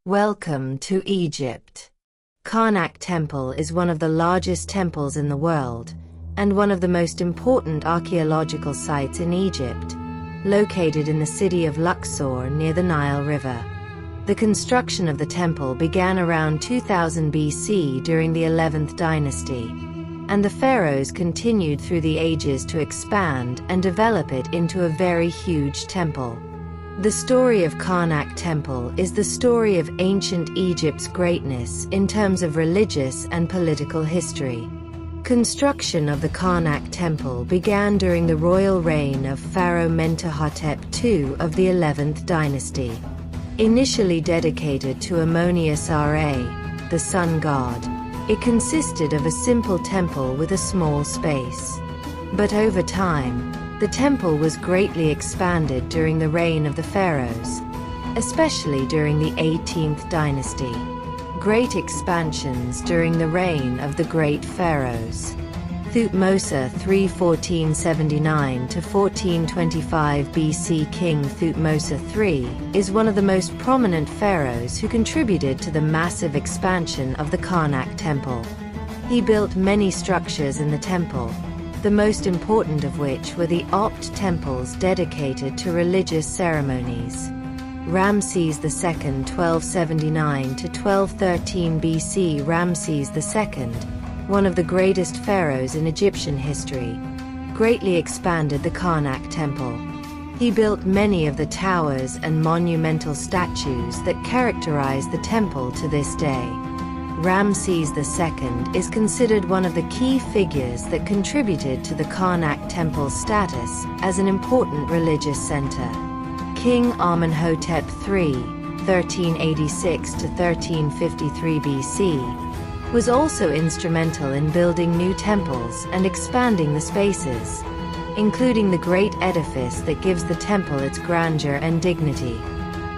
Welcome to Egypt. Karnak Temple is one of the largest temples in the world, and one of the most important archaeological sites in Egypt, located in the city of Luxor near the Nile River. The construction of the temple began around 2000 BC during the 11th dynasty, and the pharaohs continued through the ages to expand and develop it into a very huge temple. The story of Karnak Temple is the story of ancient Egypt's greatness in terms of religious and political history. Construction of the Karnak Temple began during the royal reign of Pharaoh Mentuhotep II of the 11th dynasty. Initially dedicated to Ammonius-Ra, the sun god, it consisted of a simple temple with a small space. But over time, the temple was greatly expanded during the reign of the pharaohs, especially during the 18th dynasty. Great expansions during the reign of the great pharaohs. Thutmose III 1479 to 1425 BC. King Thutmose III is one of the most prominent pharaohs who contributed to the massive expansion of the Karnak Temple. He built many structures in the temple, the most important of which were the opt temples dedicated to religious ceremonies. Ramses II 1279 to 1213 BC. Ramses II, one of the greatest pharaohs in Egyptian history, greatly expanded the Karnak Temple. He built many of the towers and monumental statues that characterize the temple to this day. Ramses II is considered one of the key figures that contributed to the Karnak Temple's status as an important religious center. King Amenhotep III, 1386 to 1353 BC, was also instrumental in building new temples and expanding the spaces, including the great edifice that gives the temple its grandeur and dignity.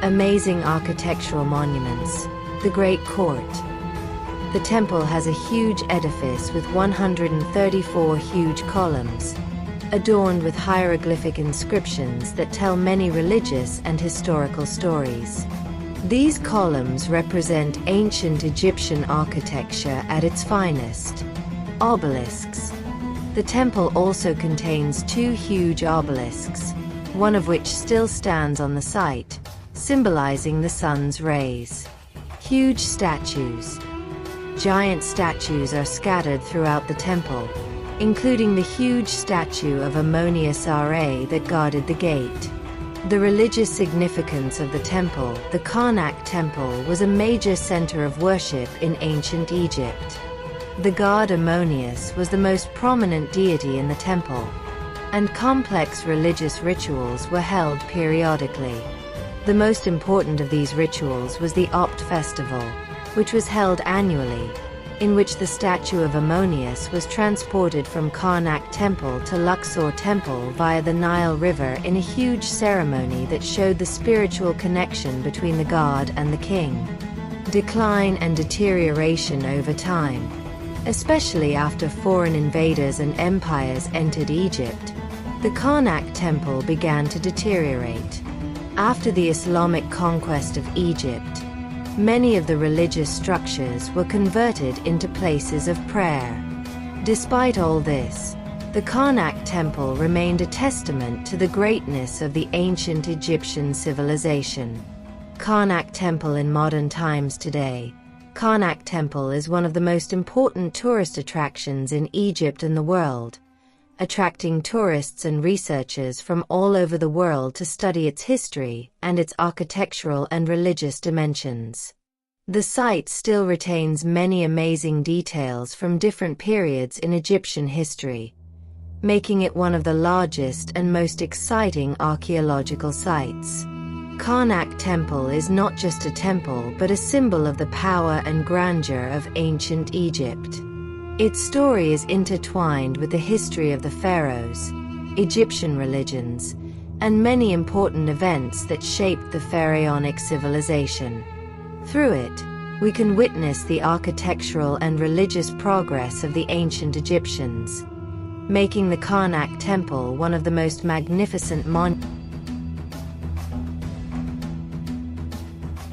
Amazing architectural monuments. The Great Court. The temple has a huge edifice with 134 huge columns, adorned with hieroglyphic inscriptions that tell many religious and historical stories. These columns represent ancient Egyptian architecture at its finest. Obelisks. The temple also contains two huge obelisks, one of which still stands on the site, symbolizing the sun's rays. Huge statues. Giant statues are scattered throughout the temple, including the huge statue of Ammonius-Ra that guarded the gate. The religious significance of the temple. The Karnak Temple was a major center of worship in ancient Egypt. The god Ammonius was the most prominent deity in the temple, and complex religious rituals were held periodically. The most important of these rituals was the Opt Festival, which was held annually, in which the statue of Ammonius was transported from Karnak Temple to Luxor Temple via the Nile River in a huge ceremony that showed the spiritual connection between the god and the king. Decline and deterioration over time. Especially after foreign invaders and empires entered Egypt, the Karnak Temple began to deteriorate. After the Islamic conquest of Egypt, many of the religious structures were converted into places of prayer. Despite all this, the Karnak Temple remained a testament to the greatness of the ancient Egyptian civilization. Karnak Temple in modern times today. Karnak Temple is one of the most important tourist attractions in Egypt and the world, attracting tourists and researchers from all over the world to study its history and its architectural and religious dimensions. The site still retains many amazing details from different periods in Egyptian history, making it one of the largest and most exciting archaeological sites. Karnak Temple is not just a temple but a symbol of the power and grandeur of ancient Egypt. Its story is intertwined with the history of the pharaohs, Egyptian religions, and many important events that shaped the pharaonic civilization. Through it, we can witness the architectural and religious progress of the ancient Egyptians, making the Karnak Temple one of the most magnificent monuments